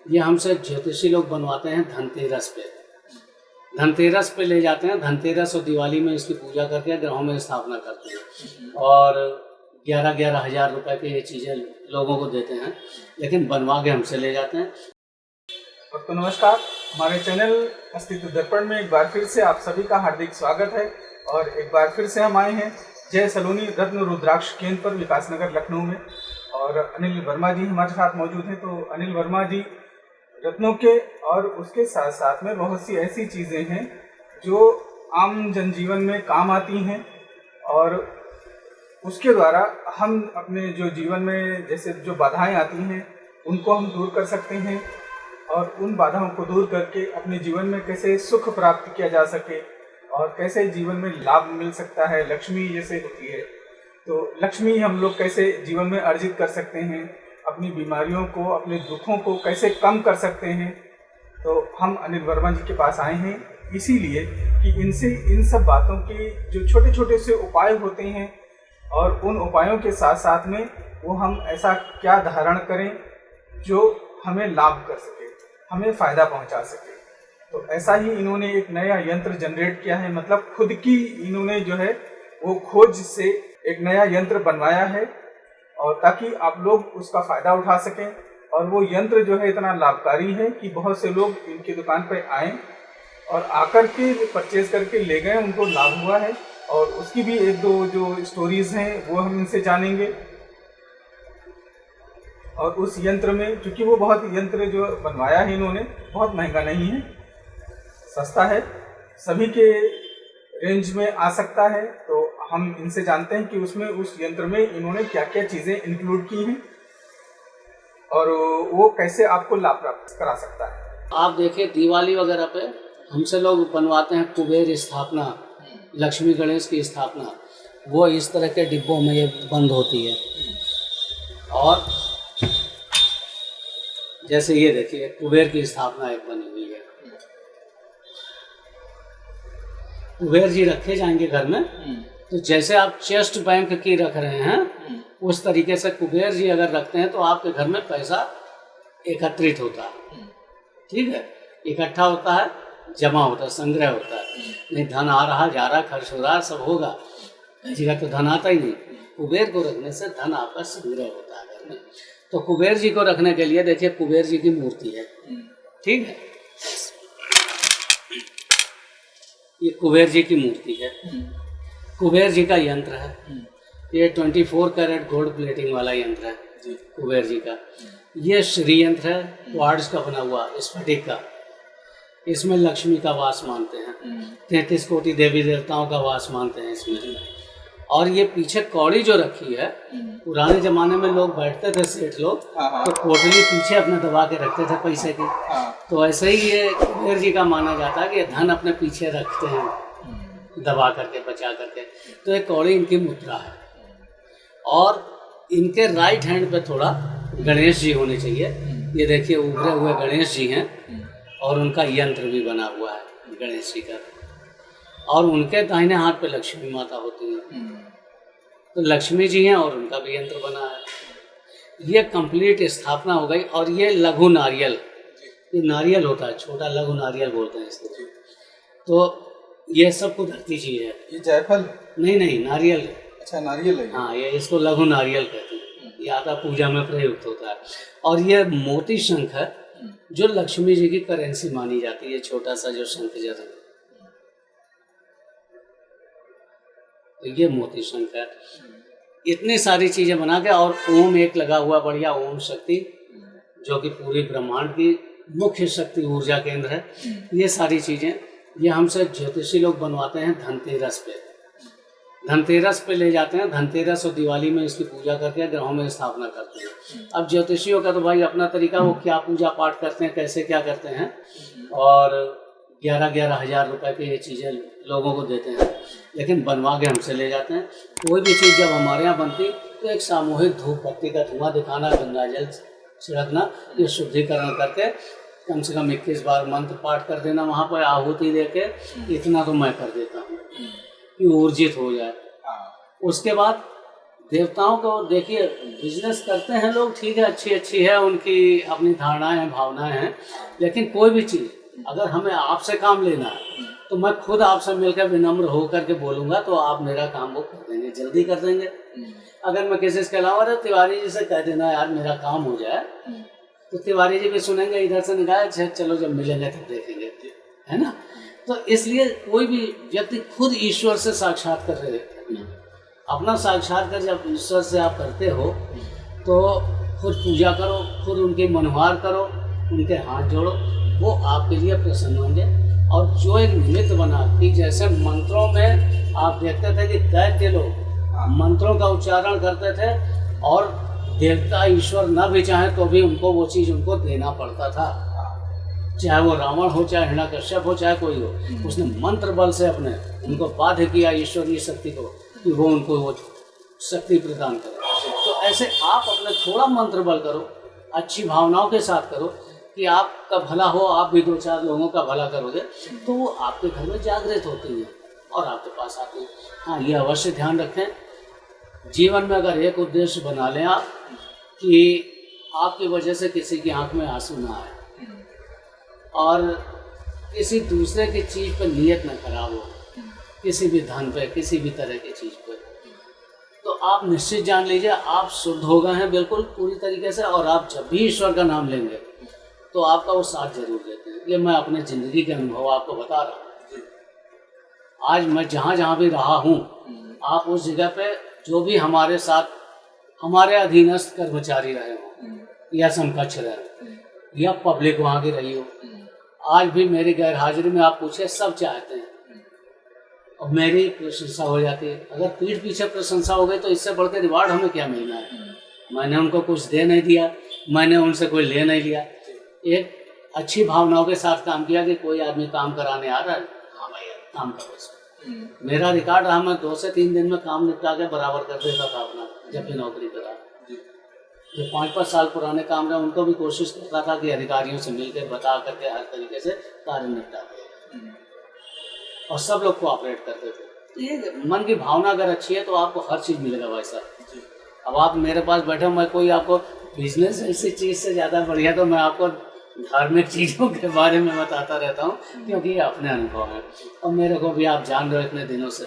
ये हमसे ज्योतिषी लोग बनवाते हैं धनतेरस पे। धनतेरस पे ले जाते हैं, धनतेरस और दिवाली में इसकी पूजा करके ग्रहों में स्थापना करते हैं और 11-11 हज़ार रुपये की ये चीज़ें लोगों को देते हैं, लेकिन बनवा के हमसे ले जाते हैं। तो नमस्कार, हमारे चैनल अस्तित्व दर्पण में एक बार फिर से आप सभी का हार्दिक स्वागत है। और एक बार फिर से हम आए हैं जय सलोनी रत्न रुद्राक्ष केंद्र पर, विकास नगर लखनऊ में। और अनिल वर्मा जी हमारे साथ मौजूद हैं। तो अनिल वर्मा जी रत्नों के और उसके साथ साथ में बहुत सी ऐसी चीज़ें हैं जो आम जनजीवन में काम आती हैं और उसके द्वारा हम अपने जो जीवन में जैसे जो बाधाएं आती हैं उनको हम दूर कर सकते हैं और उन बाधाओं को दूर करके अपने जीवन में कैसे सुख प्राप्त किया जा सके और कैसे जीवन में लाभ मिल सकता है, लक्ष्मी जैसे होती है। तो लक्ष्मी हम लोग कैसे जीवन में अर्जित कर सकते हैं, अपनी बीमारियों को, अपने दुखों को कैसे कम कर सकते हैं। तो हम अनिल वर्मा जी के पास आए हैं इसीलिए कि इनसे इन सब बातों के जो छोटे छोटे से उपाय होते हैं और उन उपायों के साथ साथ में वो हम ऐसा क्या धारण करें जो हमें लाभ कर सके, हमें फ़ायदा पहुंचा सके। तो ऐसा ही इन्होंने एक नया यंत्र जनरेट किया है, मतलब खुद की इन्होंने जो है वो खोज से एक नया यंत्र बनवाया है और ताकि आप लोग उसका फ़ायदा उठा सकें। और वो यंत्र जो है इतना लाभकारी है कि बहुत से लोग इनकी दुकान पर आए और आकर के परचेज करके ले गए, उनको लाभ हुआ है। और उसकी भी एक दो जो स्टोरीज़ हैं वो हम इनसे जानेंगे। और उस यंत्र में, चूँकि वो बहुत यंत्र जो बनवाया है इन्होंने बहुत महंगा नहीं है, सस्ता है, सभी के रेंज में आ सकता है। तो हम इनसे जानते हैं कि उसमें उस यंत्र में इन्होंने क्या क्या चीज़ें इंक्लूड की हैं और वो कैसे आपको लाभ प्राप्त करा सकता है। आप देखिए दिवाली वगैरह पे हमसे लोग बनवाते हैं कुबेर स्थापना, लक्ष्मी गणेश की स्थापना, वो इस तरह के डिब्बों में ये बंद होती है। और जैसे ये देखिए कुबेर की स्थापना एक बनी हुई है। कुबेर जी रखे जाएंगे घर में, तो जैसे आप चेस्ट बैंक की रख रहे हैं उस तरीके से कुबेर जी अगर रखते हैं तो आपके घर में पैसा एकत्रित होता है, ठीक है, इकट्ठा होता है, जमा होता है, संग्रह होता है। नहीं धन आ रहा जा रहा, खर्च हो रहा, सब होगा, किसी का तो धन आता ही नहीं। कुबेर को रखने से धन आपका संग्रह होता है घर में। तो कुबेर जी को रखने के लिए देखिए कुबेर जी की मूर्ति है, ठीक है, ये कुबेर जी की मूर्ति है, कुबेर जी का यंत्र है, ये 24 कैरेट गोल्ड प्लेटिंग वाला यंत्र है कुबेर जी का। ये श्री यंत्र है, क्वार्ट्ज का बना हुआ, स्फटिक का। इसमें लक्ष्मी का वास मानते हैं, 33 कोटि देवी देवताओं का वास मानते हैं इसमें। और ये पीछे कौड़ी जो रखी है, पुराने जमाने में लोग बैठते थे सेठ लोग, तो कोटली पीछे अपने दबा के रखते थे पैसे की। तो ऐसे ही ये कुबेर जी का माना जाता है कि धन अपने पीछे रखते हैं दबा करके, बचा करके। तो ये कौड़ी इनकी मुद्रा है। और इनके राइट हैंड पे थोड़ा गणेश जी होने चाहिए। ये देखिए उभरे हुए गणेश जी हैं और उनका यंत्र भी बना हुआ है गणेश जी का। और उनके दाहिने हाथ पे लक्ष्मी माता होती है, तो लक्ष्मी जी हैं और उनका भी यंत्र बना है। ये कंप्लीट स्थापना हो गई। और ये लघु नारियल, ये नारियल होता है छोटा, लघु नारियल बोलते हैं इसको। तो ये सब कुदरती चीज़ है। ये जायफल नहीं, नारियल। अच्छा, नारियल है। हाँ, ये इसको लघु नारियल कहते हैं। ये आता पूजा में प्रयुक्त होता है। और ये मोती शंख है जो लक्ष्मी जी की करेंसी मानी जाती है, छोटा सा जो शंख जैसा, तो ये मोती शंख है। इतनी सारी चीज़ें बना के, और ओम एक लगा हुआ बढ़िया, ओम शक्ति, जो कि पूरी ब्रह्मांड की मुख्य शक्ति ऊर्जा केंद्र है। ये सारी चीज़ें ये हमसे ज्योतिषी लोग बनवाते हैं धनतेरस पे। धनतेरस पे ले जाते हैं, धनतेरस और दिवाली में इसकी पूजा करके ग्रहों में स्थापना करते हैं। अब ज्योतिषियों का तो भाई अपना तरीका, वो क्या पूजा पाठ करते हैं, कैसे क्या करते हैं। और 11-11 हज़ार रुपये की ये चीज़ें लोगों को देते हैं, लेकिन बनवा के हमसे ले जाते हैं। कोई भी चीज़ जब हमारे यहाँ बनती तो एक सामूहिक धूप बत्ती का धुआं दिखाना, गंगा जल छिड़कना, ये शुद्धिकरण करके कम से कम 21 बार मंत्र पाठ कर देना, वहाँ पर आहुति दे के, इतना तो मैं कर देता हूँ कि ऊर्जित हो जाए। उसके बाद देवताओं को देखिए, बिजनेस करते हैं लोग, ठीक है, अच्छी अच्छी है, उनकी अपनी धारणाएं हैं, भावनाएं हैं, लेकिन कोई भी चीज़ अगर हमें आपसे काम लेना है तो मैं खुद आपसे मिलकर विनम्र होकर के बोलूँगा तो आप मेरा काम वो कर देंगे, जल्दी कर देंगे। अगर मैं किसी से कहलाऊँ, अरे तिवारी जी से कह देना यार मेरा काम हो जाए, तो तिवारी जी भी सुनेंगे, इधर से निकाय, चलो जब मिलेंगे तब देखेंगे, है ना। तो इसलिए कोई भी व्यक्ति खुद ईश्वर से साक्षात्कार करे, अपना साक्षात्कार जब ईश्वर से आप करते हो तो खुद पूजा करो, खुद उनके मनोहार करो, उनके हाथ जोड़ो, वो आपके लिए प्रसन्न होंगे। और जो एक निमित्त बना कि जैसे मंत्रों में आप देखते थे कि दैत्य लोग मंत्रों का उच्चारण करते थे और देवता ईश्वर न भी चाहे तो भी उनको वो चीज़ उनको देना पड़ता था, चाहे वो रावण हो, चाहे हिरण्यकश्यप हो, चाहे कोई हो, उसने मंत्र बल से अपने उनको बाध्य किया ईश्वरीय शक्ति को कि वो उनको वो शक्ति प्रदान करे। तो ऐसे आप अपने थोड़ा मंत्र बल करो, अच्छी भावनाओं के साथ करो कि आपका भला हो, आप भी 2-4 लोगों का भला करोगे तो वो आपके घर में जागृत होती है और आपके पास आती है। हाँ, ये अवश्य ध्यान रखें, जीवन में अगर एक उद्देश्य बना लें आप कि आपकी वजह से किसी की आंख में आंसू ना आए और किसी दूसरे की चीज़ पर नीयत न खराब हो, किसी भी धन पे, किसी भी तरह की चीज़ पे, तो आप निश्चित जान लीजिए आप शुद्ध हो गए हैं बिल्कुल पूरी तरीके से। और आप जब भी ईश्वर का नाम लेंगे तो आपका वो साथ जरूर देते हैं। ये मैं अपने ज़िंदगी के अनुभव आपको बता रहा हूँ। आज मैं जहाँ जहाँ भी रहा हूँ, आप उस जगह पे जो भी हमारे साथ हमारे अधीनस्थ कर्मचारी रहे हों या समकक्ष रहे हों या पब्लिक वहाँ की रही हो, आज भी मेरी गैर हाजिरी में आप पूछे, सब चाहते हैं और मेरी प्रशंसा हो जाती है। अगर पीठ पीछे प्रशंसा हो गई तो इससे बढ़कर रिवार्ड हमें क्या मिलना है। मैंने उनको कुछ दे नहीं दिया, मैंने उनसे कोई ले नहीं लिया, एक अच्छी भावनाओं के साथ काम किया कि कोई आदमी काम कराने आ रहा है, हाँ भाई काम करो इसको। मेरा रिकॉर्ड रहा, मैं 2 से 3 दिन में काम निपटा के बराबर कर देता था अपना, जब भी नौकरी करा। जो 5-5 साल पुराने काम रहे उनको भी कोशिश करता था कि अधिकारियों से मिलकर बता करके हर तरीके से कार्य निपटा दें और सब लोग कोऑपरेट करते थे। तो ये मन की भावना अगर अच्छी है तो आपको हर चीज़ मिलेगा भाई साहब। अब आप मेरे पास बैठे, मैं कोई आपको बिजनेस ऐसी चीज़ से ज़्यादा बढ़िया तो मैं आपको धार्मिक चीज़ों के बारे में बताता रहता हूँ, क्योंकि ये अपने अनुभव है और मेरे को भी आप जान रहे हो इतने दिनों से,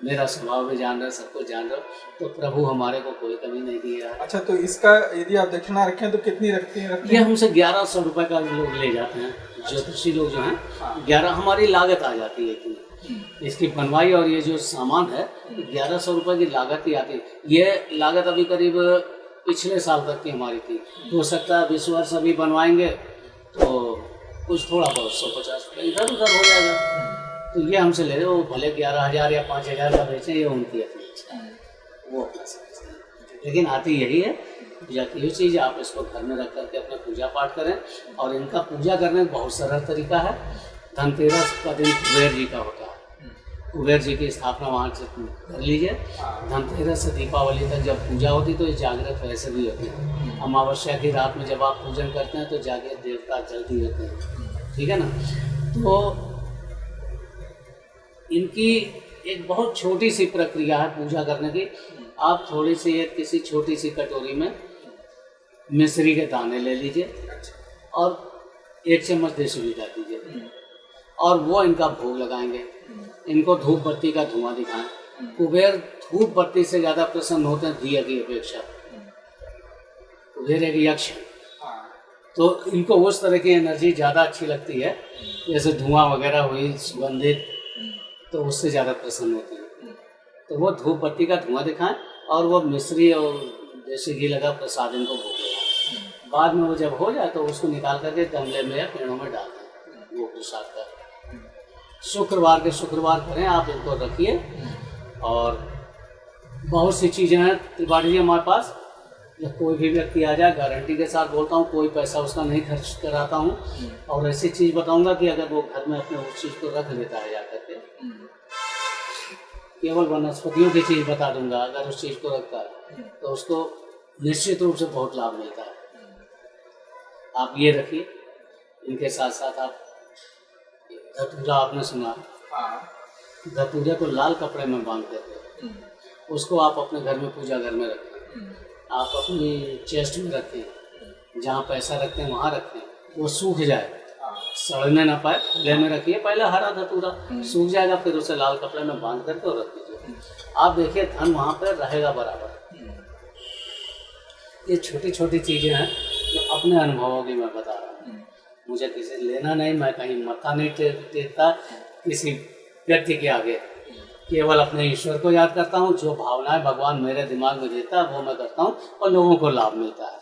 मेरा स्वभाव भी जान रहे हो, सब कुछ जान रहे हो, तो प्रभु हमारे को कोई कमी नहीं दी है। अच्छा, तो इसका यदि आप दक्षिणा रखें तो कितनी रखते हैं? ये हमसे 1100 रुपये का लोग ले जाते हैं, ज्योतिषी लोग जो हैं। 11 हमारी लागत आ जाती है कि इसकी बनवाई और ये जो सामान है 1100 रुपये की लागत ही आती है। ये लागत अभी करीब पिछले साल तक की हमारी थी। हो सकता है 20 वर्ष अभी बनवाएंगे तो कुछ थोड़ा बहुत 150 रुपये इधर उधर हो जाएगा। तो ये हमसे ले रहे हो, भले 11,000 या 5,000 का बेचें, ये उनकी अपनी इच्छा है, वो अपना समझते हैं। लेकिन आती यही है, पूजा की हुई चीज़ आप इसको घर में रख करके अपना पूजा पाठ करें। और इनका पूजा करने का बहुत सरल तरीका है। धनतेरस का दिन कुबेर जी का होता है, कुबेर जी की स्थापना वहाँ से कर लीजिए। धनतेरस से दीपावली तक जब पूजा होती तो ये जागृत वैसे भी होती है। अमावस्या की रात में जब आप पूजन करते हैं तो जागृत देवता जल्दी होते हैं, ठीक है ना। तो इनकी एक बहुत छोटी सी प्रक्रिया है पूजा करने की। आप थोड़ी सी एक किसी छोटी सी कटोरी में मिश्री के दाने ले लीजिए और 1 चम्मच देसी घी डाल दीजिए और वो इनका भोग लगाएंगे। इनको धूप बत्ती का धुआं दिखाएं। कुबेर धूप बत्ती से ज़्यादा प्रसन्न होते हैं दिया की अपेक्षा। कुबेर एक यक्ष है, तो इनको उस तरह की एनर्जी ज़्यादा अच्छी लगती है, जैसे धुआं वगैरह हुई सुगंधित, तो उससे ज़्यादा प्रसन्न होते हैं। तो वो धूप बत्ती का धुआं दिखाएं और वो मिश्री और देसी घी लगा प्रसाद इनको भोग लगाएं। बाद में वो जब हो जाए तो उसको निकाल करके गमले में या पेड़ों में डाल दें। वो प्रसाद का शुक्रवार के शुक्रवार करें, आप इनको रखिए। और बहुत सी चीज़ें हैं त्रिपाठी जी हमारे पास, या कोई भी व्यक्ति आ जाए गारंटी के साथ बोलता हूँ, कोई पैसा उसका नहीं खर्च कराता हूँ। और ऐसी चीज़ बताऊँगा कि अगर वो घर में अपने उस चीज़ को रख लेता है जा करके, केवल वनस्पतियों की चीज़ बता दूंगा, अगर उस चीज़ को रखता है तो उसको निश्चित रूप से बहुत लाभ मिलता है। आप ये रखिए। इनके साथ साथ आप धतूरा, आपने सुना, धतूरे को लाल कपड़े में बांध देते हैं, उसको आप अपने घर में पूजा घर में रखें, आप अपनी चेस्ट में रखें, जहाँ पैसा रखते हैं वहाँ रखें, वो सूख जाए, सड़ने ना पाए, खुले में रखिए। पहले हरा धतूरा सूख जाएगा, फिर उसे लाल कपड़े में बांध करके और रख दीजिए। आप देखिए धन वहाँ पर रहेगा बराबर। ये छोटी छोटी चीज़ें हैं जो अपने अनुभवों की मैं बता रहा हूँ। मुझे किसी लेना नहीं, मैं कहीं मत्था नहीं टेकता किसी व्यक्ति के आगे, केवल अपने ईश्वर को याद करता हूँ। जो भावनाएं भगवान मेरे दिमाग में देता है वो मैं करता हूँ और लोगों को लाभ मिलता है।